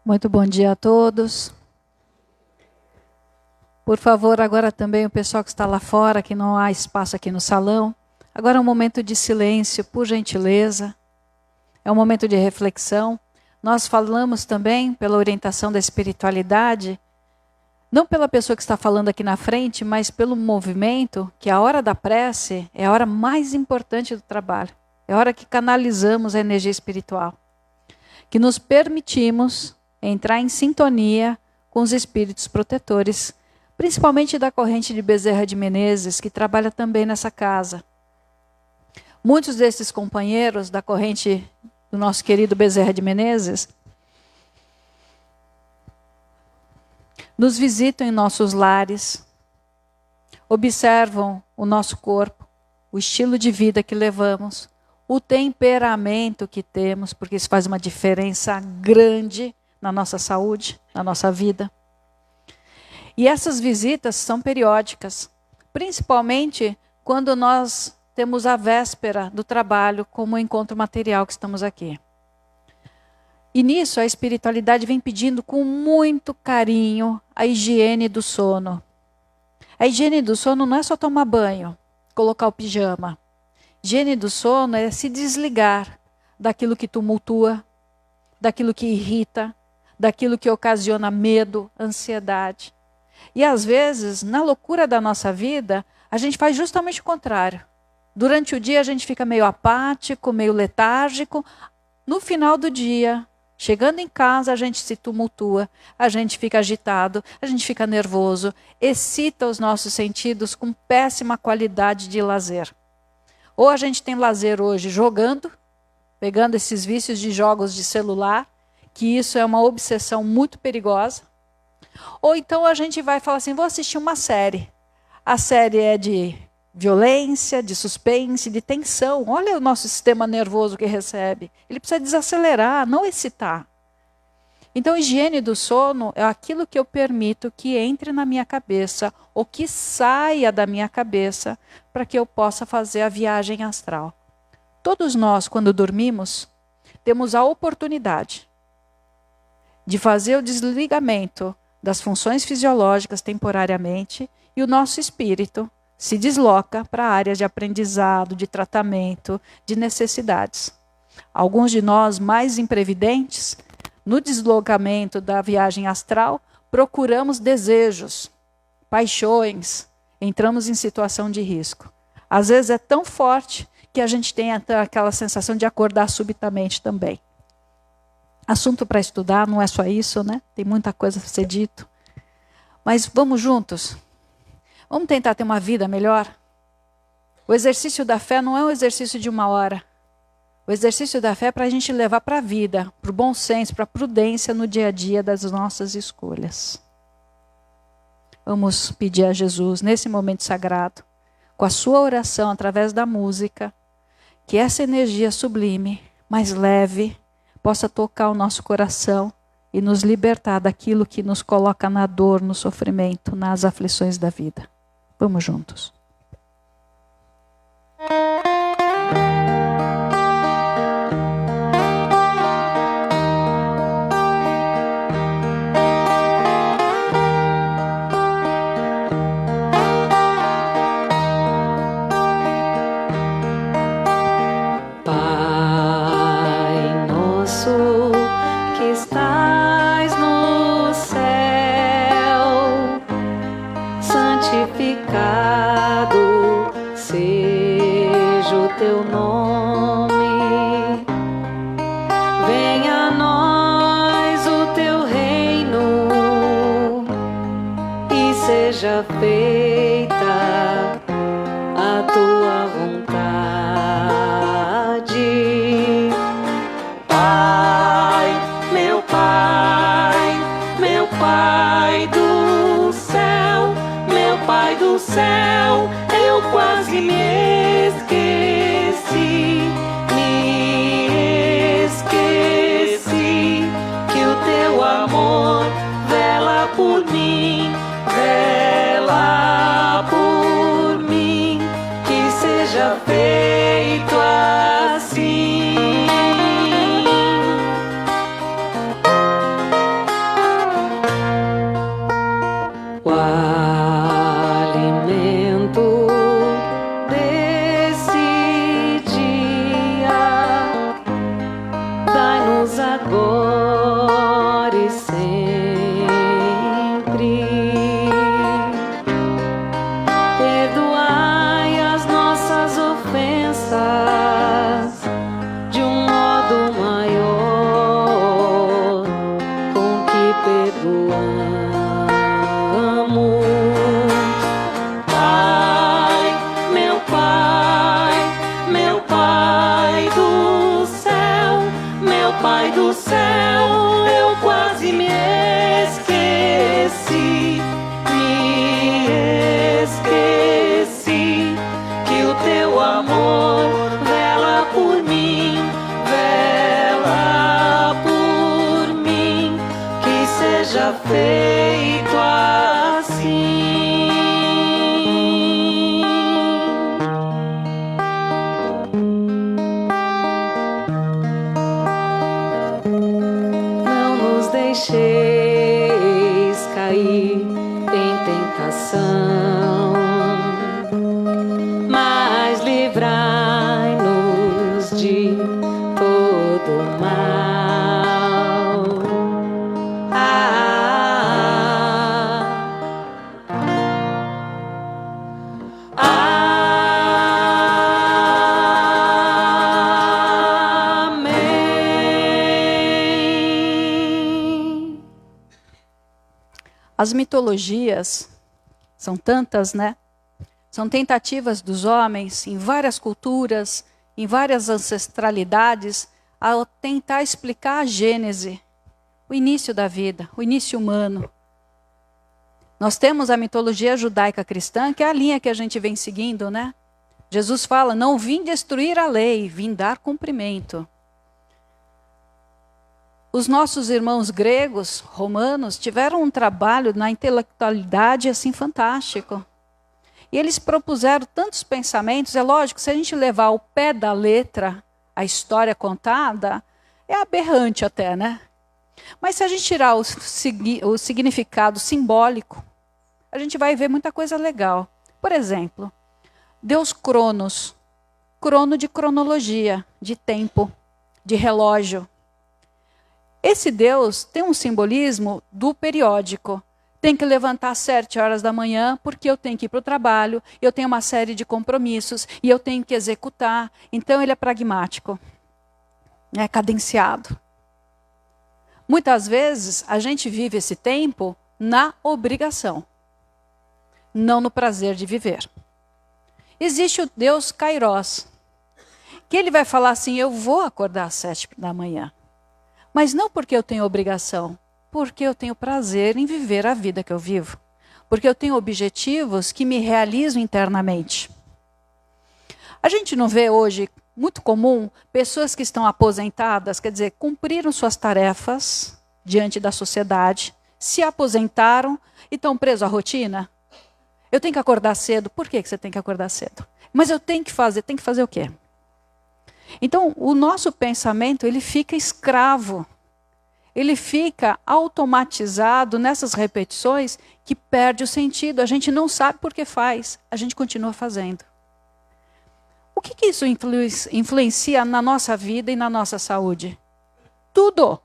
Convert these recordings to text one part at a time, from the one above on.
Muito bom dia a todos. Por favor, agora também o pessoal que está lá fora, que não há espaço aqui no salão. Agora é um momento de silêncio, por gentileza. É um momento de reflexão. Nós falamos também, pela orientação da espiritualidade, não pela pessoa que está falando aqui na frente, mas pelo movimento, que a hora da prece é a hora mais importante do trabalho. É a hora que canalizamos a energia espiritual. Que nos permitimos entrar em sintonia com os espíritos protetores, principalmente da corrente de Bezerra de Menezes, que trabalha também nessa casa. Muitos desses companheiros da corrente do nosso querido Bezerra de Menezes nos visitam em nossos lares, observam o nosso corpo, o estilo de vida que levamos, o temperamento que temos, porque isso faz uma diferença grande na nossa saúde, na nossa vida. E essas visitas são periódicas, principalmente quando nós temos a véspera do trabalho como encontro material que estamos aqui. E nisso a espiritualidade vem pedindo com muito carinho a higiene do sono. A higiene do sono não é só tomar banho, colocar o pijama. Higiene do sono é se desligar daquilo que tumultua, daquilo que irrita, daquilo que ocasiona medo, ansiedade. E às vezes, na loucura da nossa vida, a gente faz justamente o contrário. Durante o dia a gente fica meio apático, meio letárgico. No final do dia, chegando em casa, a gente se tumultua, a gente fica agitado, a gente fica nervoso, excita os nossos sentidos com péssima qualidade de lazer. Ou a gente tem lazer hoje jogando, pegando esses vícios de jogos de celular, que isso é uma obsessão muito perigosa. Ou então a gente vai falar assim, vou assistir uma série. A série é de violência, de suspense, de tensão. Olha o nosso sistema nervoso que recebe. Ele precisa desacelerar, não excitar. Então, higiene do sono é aquilo que eu permito que entre na minha cabeça ou que saia da minha cabeça para que eu possa fazer a viagem astral. Todos nós, quando dormimos, temos a oportunidade de fazer o desligamento das funções fisiológicas temporariamente e o nosso espírito se desloca para áreas de aprendizado, de tratamento, de necessidades. Alguns de nós mais imprevidentes, no deslocamento da viagem astral, procuramos desejos, paixões, entramos em situação de risco. Às vezes é tão forte que a gente tem aquela sensação de acordar subitamente também. Assunto para estudar, não é só isso, né? Tem muita coisa a ser dito. Mas vamos juntos? Vamos tentar ter uma vida melhor? O exercício da fé não é um exercício de 1 hora. O exercício da fé é para a gente levar para a vida, para o bom senso, para a prudência no dia a dia das nossas escolhas. Vamos pedir a Jesus, nesse momento sagrado, com a sua oração, através da música, que essa energia sublime, mais leve, possa tocar o nosso coração e nos libertar daquilo que nos coloca na dor, no sofrimento, nas aflições da vida. Vamos juntos. amo. Pai, meu Pai, meu Pai do céu, meu Pai do céu, eu quase me esqueci que o teu amor vela por mim, que seja feito assim. Não nos deixeis cair em tentação, mas livrai-nos de todo mal. Amém. As mitologias são tantas, né? São tentativas dos homens, em várias culturas, em várias ancestralidades, a tentar explicar a Gênese, o início da vida, o início humano. Nós temos a mitologia judaica cristã, que é a linha que a gente vem seguindo, né? Jesus fala, não vim destruir a lei, vim dar cumprimento. Os nossos irmãos gregos, romanos, tiveram um trabalho na intelectualidade assim fantástico. E eles propuseram tantos pensamentos, é lógico, se a gente levar ao pé da letra a história contada, é aberrante até, né? Mas se a gente tirar o significado simbólico, a gente vai ver muita coisa legal. Por exemplo, Deus Cronos, crono de cronologia, de tempo, de relógio. Esse Deus tem um simbolismo do periódico. Tem que levantar às 7 horas da manhã, porque eu tenho que ir para o trabalho, eu tenho uma série de compromissos, e eu tenho que executar. Então ele é pragmático, é cadenciado. Muitas vezes a gente vive esse tempo na obrigação, não no prazer de viver. Existe o Deus Kairos, que ele vai falar assim, eu vou acordar às 7 da manhã. Mas não porque eu tenho obrigação, porque eu tenho prazer em viver a vida que eu vivo. Porque eu tenho objetivos que me realizam internamente. A gente não vê hoje, muito comum, pessoas que estão aposentadas, quer dizer, cumpriram suas tarefas diante da sociedade, se aposentaram e estão presos à rotina? Eu tenho que acordar cedo. Por que você tem que acordar cedo? Mas eu tenho que fazer o quê? Então, o nosso pensamento, ele fica escravo. Ele fica automatizado nessas repetições que perde o sentido. A gente não sabe por que faz, a gente continua fazendo. O que isso influencia na nossa vida e na nossa saúde? Tudo.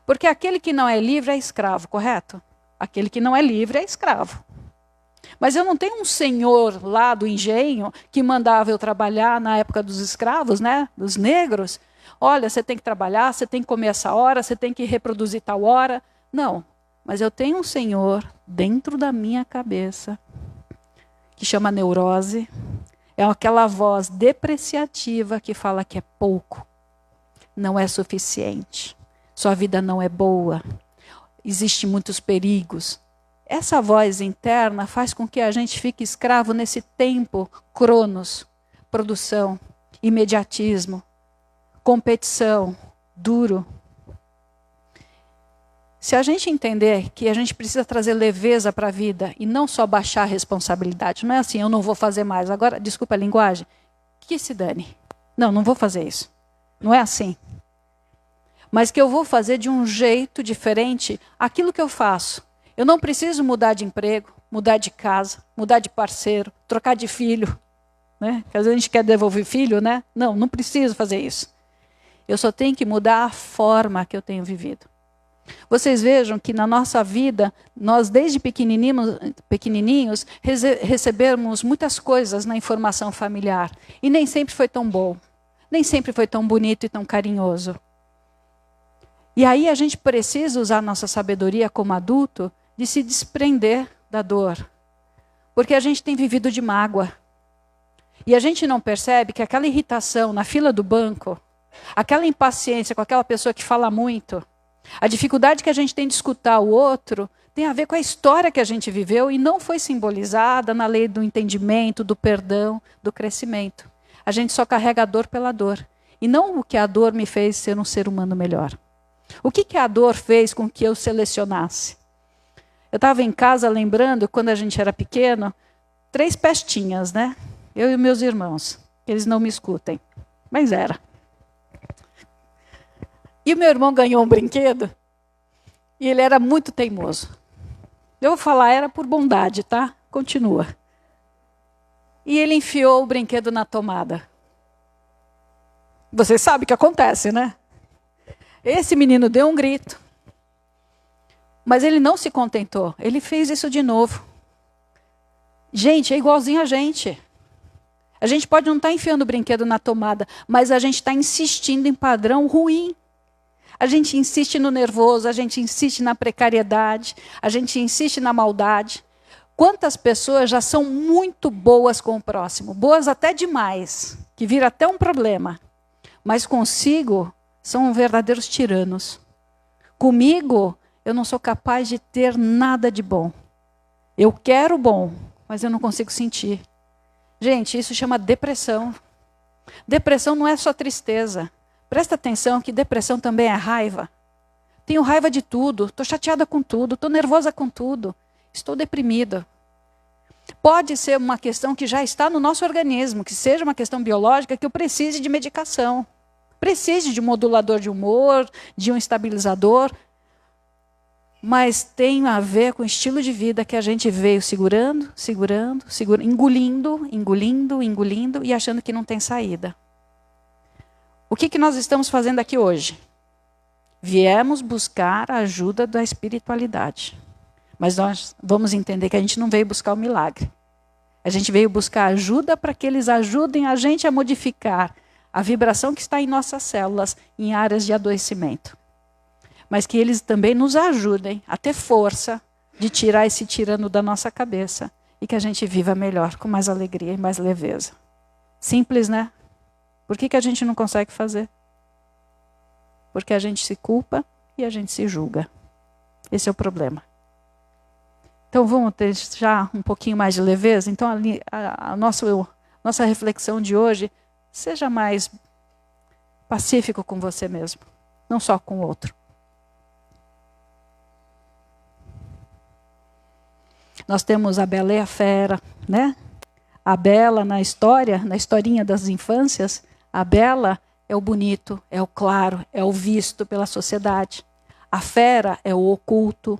Porque aquele que não é livre é escravo, correto? Aquele que não é livre é escravo. Mas eu não tenho um senhor lá do engenho que mandava eu trabalhar na época dos escravos, né? Dos negros. Olha, você tem que trabalhar, você tem que comer essa hora, você tem que reproduzir tal hora. Não, mas eu tenho um senhor dentro da minha cabeça que chama neurose. É aquela voz depreciativa que fala que é pouco, não é suficiente, sua vida não é boa, existem muitos perigos. Essa voz interna faz com que a gente fique escravo nesse tempo, cronos, produção, imediatismo, competição, duro. Se a gente entender que a gente precisa trazer leveza para a vida e não só baixar a responsabilidade, não é assim, eu não vou fazer mais. Agora, desculpa a linguagem, que se dane. Não vou fazer isso. Não é assim. Mas que eu vou fazer de um jeito diferente aquilo que eu faço. Eu não preciso mudar de emprego, mudar de casa, mudar de parceiro, trocar de filho. Né? Às vezes a gente quer devolver filho, né? Não preciso fazer isso. Eu só tenho que mudar a forma que eu tenho vivido. Vocês vejam que na nossa vida, nós desde pequenininhos recebemos muitas coisas na informação familiar. E nem sempre foi tão bom. Nem sempre foi tão bonito e tão carinhoso. E aí a gente precisa usar nossa sabedoria como adulto de se desprender da dor. Porque a gente tem vivido de mágoa. E a gente não percebe que aquela irritação na fila do banco, aquela impaciência com aquela pessoa que fala muito, a dificuldade que a gente tem de escutar o outro, tem a ver com a história que a gente viveu e não foi simbolizada na lei do entendimento, do perdão, do crescimento. A gente só carrega a dor pela dor. E não o que a dor me fez ser um ser humano melhor. O que a dor fez com que eu selecionasse? Eu estava em casa lembrando, quando a gente era pequeno, 3 pestinhas, né? Eu e meus irmãos. Eles não me escutem. Mas era. E o meu irmão ganhou um brinquedo e ele era muito teimoso. Eu vou falar, era por bondade, tá? Continua. E ele enfiou o brinquedo na tomada. Você sabe o que acontece, né? Esse menino deu um grito. Mas ele não se contentou. Ele fez isso de novo. Gente, é igualzinho a gente. A gente pode não estar enfiando o brinquedo na tomada, mas a gente está insistindo em padrão ruim. A gente insiste no nervoso, a gente insiste na precariedade, a gente insiste na maldade. Quantas pessoas já são muito boas com o próximo, boas até demais, que vira até um problema. Mas consigo são verdadeiros tiranos. Comigo, eu não sou capaz de ter nada de bom. Eu quero bom, mas eu não consigo sentir. Gente, isso chama depressão. Depressão não é só tristeza. Presta atenção que depressão também é raiva. Tenho raiva de tudo, estou chateada com tudo, estou nervosa com tudo, estou deprimida. Pode ser uma questão que já está no nosso organismo, que seja uma questão biológica, que eu precise de medicação. Precise de um modulador de humor, de um estabilizador. Mas tem a ver com o estilo de vida que a gente veio segurando, engolindo e achando que não tem saída. O que nós estamos fazendo aqui hoje? Viemos buscar a ajuda da espiritualidade. Mas nós vamos entender que a gente não veio buscar o milagre. A gente veio buscar ajuda para que eles ajudem a gente a modificar a vibração que está em nossas células em áreas de adoecimento. Mas que eles também nos ajudem a ter força de tirar esse tirano da nossa cabeça e que a gente viva melhor, com mais alegria e mais leveza. Simples, né? Por que a gente não consegue fazer? Porque a gente se culpa e a gente se julga. Esse é o problema. Então vamos ter já um pouquinho mais de leveza? Então a nossa reflexão de hoje, seja mais pacífico com você mesmo, não só com o outro. Nós temos a Bela e a Fera, né? A Bela na história, na historinha das infâncias, a Bela é o bonito, é o claro, é o visto pela sociedade. A Fera é o oculto,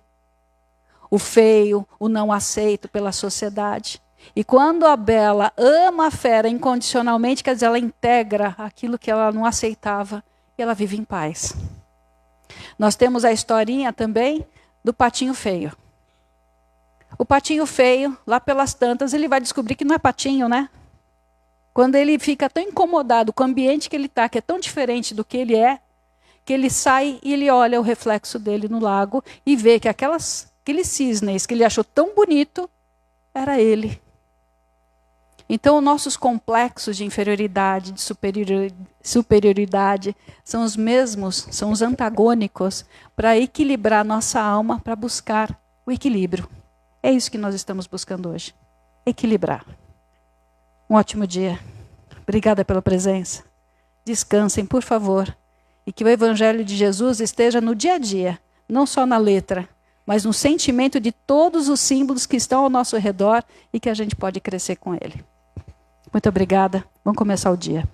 o feio, o não aceito pela sociedade. E quando a Bela ama a Fera incondicionalmente, quer dizer, ela integra aquilo que ela não aceitava e ela vive em paz. Nós temos a historinha também do patinho feio. O patinho feio, lá pelas tantas, ele vai descobrir que não é patinho, né? Quando ele fica tão incomodado com o ambiente que ele está, que é tão diferente do que ele é, que ele sai e ele olha o reflexo dele no lago e vê que aqueles cisnes que ele achou tão bonito, era ele. Então, nossos complexos de inferioridade, de superioridade, são os mesmos, são os antagônicos para equilibrar nossa alma, para buscar o equilíbrio. É isso que nós estamos buscando hoje. Equilibrar. Um ótimo dia. Obrigada pela presença. Descansem, por favor. E que o Evangelho de Jesus esteja no dia a dia, não só na letra, mas no sentimento de todos os símbolos que estão ao nosso redor e que a gente pode crescer com ele. Muito obrigada. Vamos começar o dia.